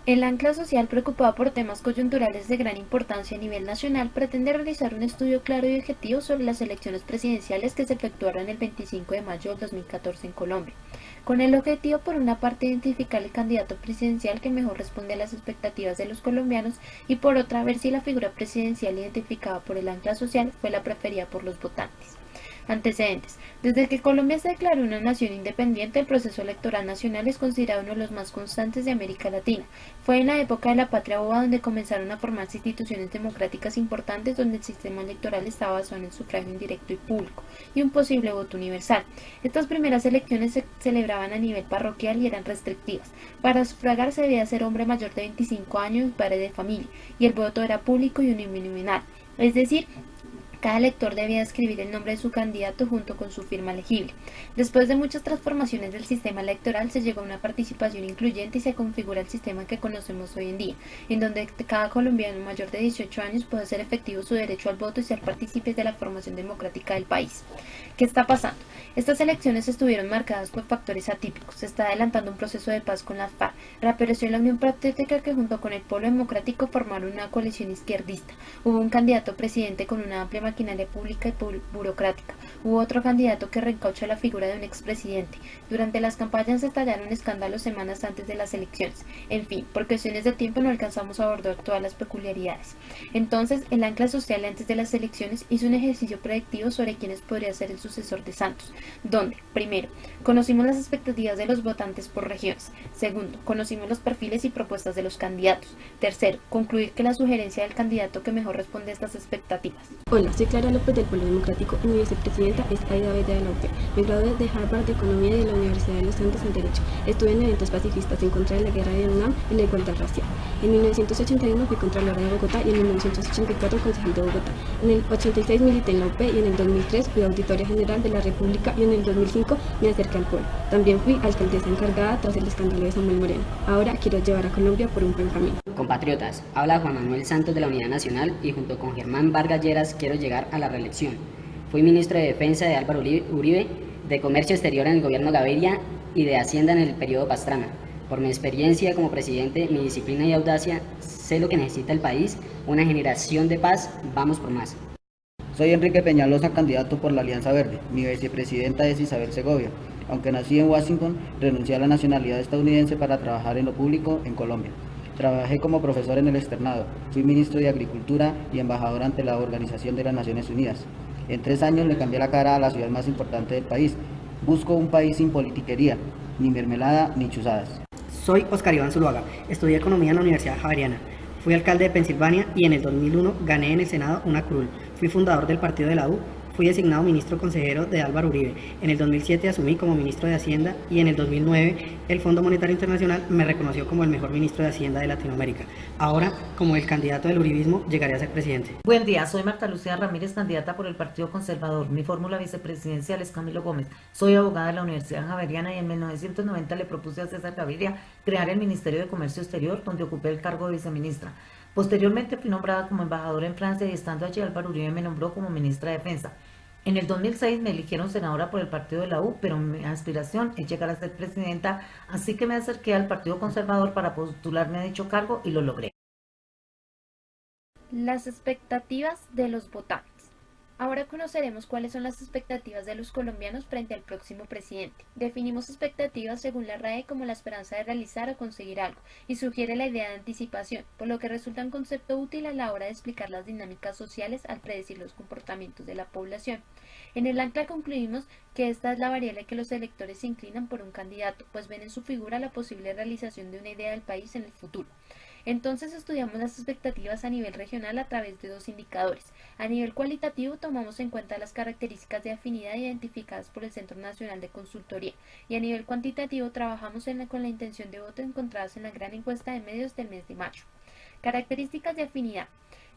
El ancla social, preocupado por temas coyunturales de gran importancia a nivel nacional, pretende realizar un estudio claro y objetivo sobre las elecciones presidenciales que se efectuaron el 25 de mayo del 2014 en Colombia, con el objetivo, por una parte, de identificar el candidato presidencial que mejor responde a las expectativas de los colombianos y, por otra, ver si la figura presidencial identificada por el ancla social fue la preferida por los votantes. Antecedentes. Desde que Colombia se declaró una nación independiente, el proceso electoral nacional es considerado uno de los más constantes de América Latina. Fue en la época de la patria boba donde comenzaron a formarse instituciones democráticas importantes, donde el sistema electoral estaba basado en el sufragio indirecto y público y un posible voto universal. Estas primeras elecciones se celebraban a nivel parroquial y eran restrictivas. Para sufragar se debía ser hombre mayor de 25 años y padre de familia, y el voto era público y uninominal, es decir, cada elector debía escribir el nombre de su candidato junto con su firma legible. Después de muchas transformaciones del sistema electoral, se llegó a una participación incluyente y se configura el sistema que conocemos hoy en día, en donde cada colombiano mayor de 18 años puede hacer efectivo su derecho al voto y ser partícipe de la formación democrática del país. ¿Qué está pasando? Estas elecciones estuvieron marcadas por factores atípicos. Se está adelantando un proceso de paz con las FARC. Reapareció la Unión Patriótica, que junto con el Polo Democrático formaron una coalición izquierdista. Hubo un candidato presidente con una amplia maquinaria pública y burocrática. Hubo otro candidato que reencauchó la figura de un expresidente. Durante las campañas se estallaron escándalos semanas antes de las elecciones. En fin, por cuestiones de tiempo no alcanzamos a abordar todas las peculiaridades. Entonces, el ancla social antes de las elecciones hizo un ejercicio predictivo sobre quiénes podría ser el sucesor de Santos, donde, primero, conocimos las expectativas de los votantes por regiones. Segundo, conocimos los perfiles y propuestas de los candidatos. Tercero, concluir que la sugerencia del candidato que mejor responde a estas expectativas. Hola, soy Clara López del Polo Democrático y mi vicepresidenta es Aida Bella de la UP. Me gradué de Harvard de Economía y de la Universidad de los Andes en Derecho. Estuve en eventos pacifistas en contra de la guerra de Vietnam y la igualdad racial. En 1981 fui contralora de Bogotá y en 1984 concejal de Bogotá. En el 86 milité en la UP y en el 2003 fui auditoria general de la República y en el 2005 me acerqué al pueblo. También fui alcaldesa encargada tras el escándalo de Samuel Moreno. Ahora quiero llevar a Colombia por un buen camino. Compatriotas, habla Juan Manuel Santos de la Unidad Nacional y junto con Germán Vargas Lleras quiero llegar a la reelección. Fui ministro de Defensa de Álvaro Uribe, de Comercio Exterior en el gobierno Gaviria y de Hacienda en el periodo Pastrana. Por mi experiencia como presidente, mi disciplina y audacia, sé lo que necesita el país, una generación de paz, vamos por más. Soy Enrique Peñalosa, candidato por la Alianza Verde. Mi vicepresidenta es Isabel Segovia. Aunque nací en Washington, renuncié a la nacionalidad estadounidense para trabajar en lo público en Colombia. Trabajé como profesor en el externado, fui ministro de Agricultura y embajador ante la Organización de las Naciones Unidas. En 3 años le cambié la cara a la ciudad más importante del país. Busco un país sin politiquería, ni mermelada ni chuzadas. Soy Oscar Iván Zuluaga, estudié Economía en la Universidad Javeriana. Fui alcalde de Pensilvania y en el 2001 gané en el Senado una curul. Fui fundador del partido de la U. Fui designado ministro consejero de Álvaro Uribe. En el 2007 asumí como ministro de Hacienda y en el 2009 el Fondo Monetario Internacional me reconoció como el mejor ministro de Hacienda de Latinoamérica. Ahora, como el candidato del uribismo, llegaré a ser presidente. Buen día, soy Marta Lucía Ramírez, candidata por el Partido Conservador. Mi fórmula vicepresidencial es Camilo Gómez. Soy abogada de la Universidad Javeriana y en 1990 le propuse a César Gaviria crear el Ministerio de Comercio Exterior, donde ocupé el cargo de viceministra. Posteriormente fui nombrada como embajadora en Francia y estando allí Álvaro Uribe me nombró como ministra de Defensa. En el 2006 me eligieron senadora por el partido de la U, pero mi aspiración es llegar a ser presidenta, así que me acerqué al Partido Conservador para postularme a dicho cargo y lo logré. Las expectativas de los votantes. Ahora conoceremos cuáles son las expectativas de los colombianos frente al próximo presidente. Definimos expectativas según la RAE como la esperanza de realizar o conseguir algo, y sugiere la idea de anticipación, por lo que resulta un concepto útil a la hora de explicar las dinámicas sociales al predecir los comportamientos de la población. En el ancla concluimos que esta es la variable que los electores se inclinan por un candidato, pues ven en su figura la posible realización de una idea del país en el futuro. Entonces estudiamos las expectativas a nivel regional a través de 2 indicadores. A nivel cualitativo tomamos en cuenta las características de afinidad identificadas por el Centro Nacional de Consultoría y a nivel cuantitativo trabajamos con la intención de voto encontradas en la gran encuesta de medios del mes de mayo. Características de afinidad.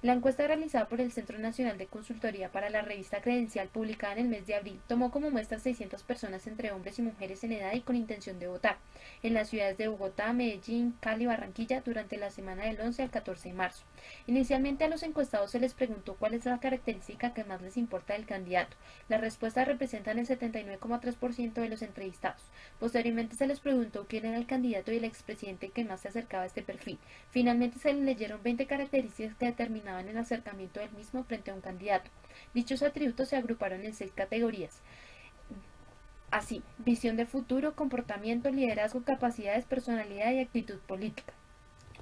La encuesta realizada por el Centro Nacional de Consultoría para la revista Credencial, publicada en el mes de abril, tomó como muestra 600 personas entre hombres y mujeres en edad y con intención de votar, en las ciudades de Bogotá, Medellín, Cali y Barranquilla durante la semana del 11 al 14 de marzo. Inicialmente a los encuestados se les preguntó cuál es la característica que más les importa del candidato. Las respuestas representan el 79,3% de los entrevistados. Posteriormente se les preguntó quién era el candidato y el expresidente que más se acercaba a este perfil. Finalmente se les leyeron 20 características que determinaban el acercamiento del mismo frente a un candidato. Dichos atributos se agruparon en 6 categorías. Así, visión de futuro, comportamiento, liderazgo, capacidades, personalidad y actitud política.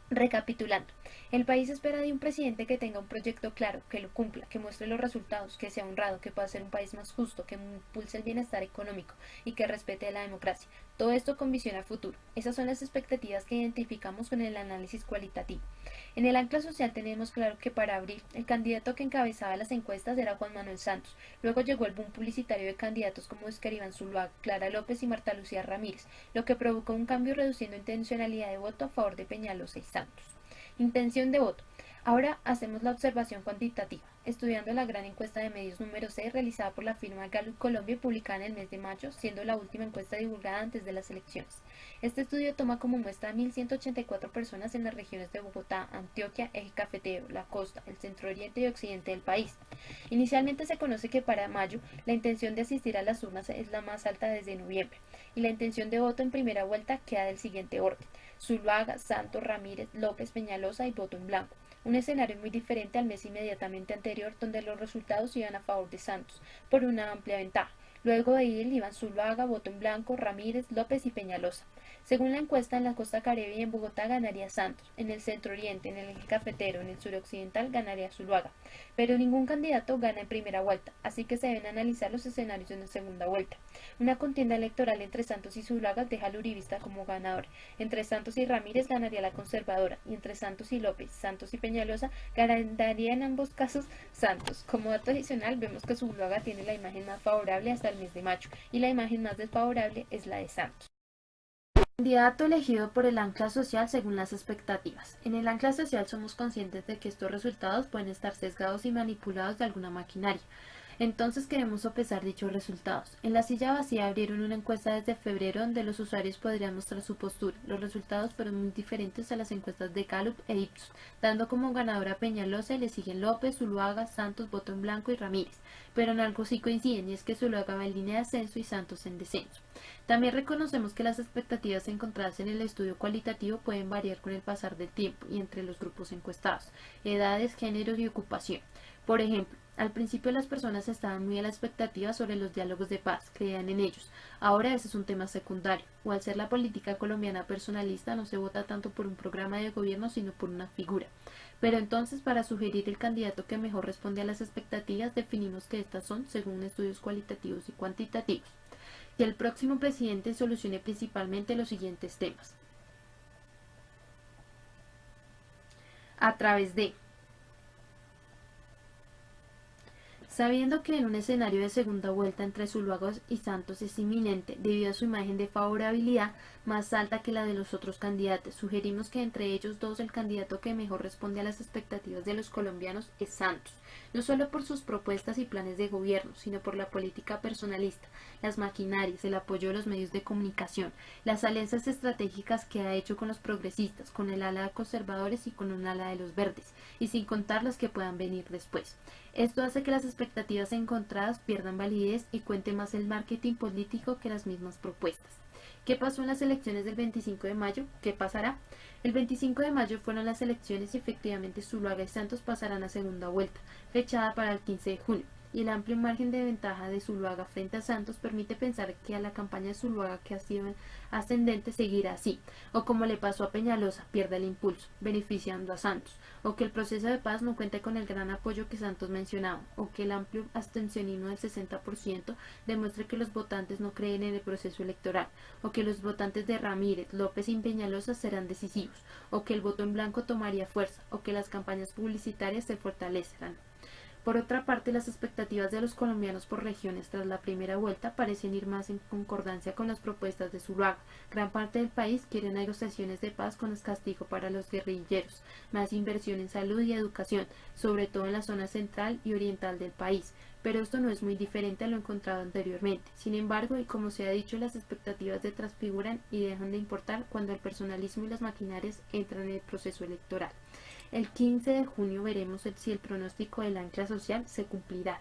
Recapitulando, el país espera de un presidente que tenga un proyecto claro, que lo cumpla, que muestre los resultados, que sea honrado, que pueda ser un país más justo, que impulse el bienestar económico y que respete la democracia. Todo esto con visión al futuro. Esas son las expectativas que identificamos con el análisis cualitativo. En el ancla social tenemos claro que para abril el candidato que encabezaba las encuestas era Juan Manuel Santos. Luego llegó el boom publicitario de candidatos como Oscar Iván Zuluaga, Clara López y Marta Lucía Ramírez, lo que provocó un cambio reduciendo intencionalidad de voto a favor de Peñalosa y Santos. Intención de voto. Ahora hacemos la observación cuantitativa, estudiando la gran encuesta de medios número 6 realizada por la firma Gallup Colombia y publicada en el mes de mayo, siendo la última encuesta divulgada antes de las elecciones. Este estudio toma como muestra a 1.184 personas en las regiones de Bogotá, Antioquia, Eje Cafetero, la costa, el centro oriente y occidente del país. Inicialmente se conoce que para mayo la intención de asistir a las urnas es la más alta desde noviembre, y la intención de voto en primera vuelta queda del siguiente orden: Zuluaga, Santos, Ramírez, López, Peñalosa y voto en blanco. Un escenario muy diferente al mes inmediatamente anterior, donde los resultados iban a favor de Santos, por una amplia ventaja. Luego de él iban Zuluaga, voto en blanco, Ramírez, López y Peñalosa. Según la encuesta, en la costa caribe y en Bogotá ganaría Santos, en el centro oriente, en el eje cafetero, en el suroccidental ganaría Zuluaga. Pero ningún candidato gana en primera vuelta, así que se deben analizar los escenarios en la segunda vuelta. Una contienda electoral entre Santos y Zuluaga deja al uribista como ganador. Entre Santos y Ramírez ganaría la conservadora, y entre Santos y López, Santos y Peñalosa ganaría en ambos casos Santos. Como dato adicional, vemos que Zuluaga tiene la imagen más favorable hasta el mes de mayo, y la imagen más desfavorable es la de Santos. Candidato elegido por el ancla social según las expectativas. En el ancla social somos conscientes de que estos resultados pueden estar sesgados y manipulados de alguna maquinaria. Entonces queremos sopesar dichos resultados. En la silla vacía abrieron una encuesta desde febrero donde los usuarios podrían mostrar su postura. Los resultados fueron muy diferentes a las encuestas de Gallup e Ipsos, dando como ganadora a Peñalosa y le siguen López, Zuluaga, Santos, voto en blanco y Ramírez. Pero en algo sí coinciden, y es que Zuluaga va en línea de ascenso y Santos en descenso. También reconocemos que las expectativas encontradas en el estudio cualitativo pueden variar con el pasar del tiempo y entre los grupos encuestados, edades, géneros y ocupación. Por ejemplo, al principio las personas estaban muy a la expectativa sobre los diálogos de paz, creían en ellos. Ahora ese es un tema secundario, o al ser la política colombiana personalista no se vota tanto por un programa de gobierno sino por una figura. Pero entonces, para sugerir el candidato que mejor responde a las expectativas, definimos que estas son según estudios cualitativos y cuantitativos. Que el próximo presidente solucione principalmente los siguientes temas. A través de: sabiendo que en un escenario de segunda vuelta entre Zuluaga y Santos es inminente debido a su imagen de favorabilidad más alta que la de los otros candidatos, sugerimos que entre ellos dos el candidato que mejor responde a las expectativas de los colombianos es Santos, no solo por sus propuestas y planes de gobierno, sino por la política personalista, las maquinarias, el apoyo de los medios de comunicación, las alianzas estratégicas que ha hecho con los progresistas, con el ala de conservadores y con un ala de los verdes, y sin contar las que puedan venir después. Esto hace que las expectativas encontradas pierdan validez y cuente más el marketing político que las mismas propuestas. ¿Qué pasó en las elecciones del 25 de mayo? ¿Qué pasará? El 25 de mayo fueron las elecciones y efectivamente Zuluaga y Santos pasarán a segunda vuelta, fechada para el 15 de junio. Y el amplio margen de ventaja de Zuluaga frente a Santos permite pensar que a la campaña de Zuluaga, que ha sido ascendente, seguirá así, o como le pasó a Peñalosa, pierda el impulso, beneficiando a Santos, o que el proceso de paz no cuente con el gran apoyo que Santos mencionaba, o que el amplio abstencionismo del 60% demuestre que los votantes no creen en el proceso electoral, o que los votantes de Ramírez, López y Peñalosa serán decisivos, o que el voto en blanco tomaría fuerza, o que las campañas publicitarias se fortalecerán. Por otra parte, las expectativas de los colombianos por regiones tras la primera vuelta parecen ir más en concordancia con las propuestas de Zuluaga. Gran parte del país quiere negociaciones de paz con castigo para los guerrilleros, más inversión en salud y educación, sobre todo en la zona central y oriental del país. Pero esto no es muy diferente a lo encontrado anteriormente. Sin embargo, y como se ha dicho, las expectativas se transfiguran y dejan de importar cuando el personalismo y las maquinarias entran en el proceso electoral. El 15 de junio veremos si el pronóstico del ancla social se cumplirá.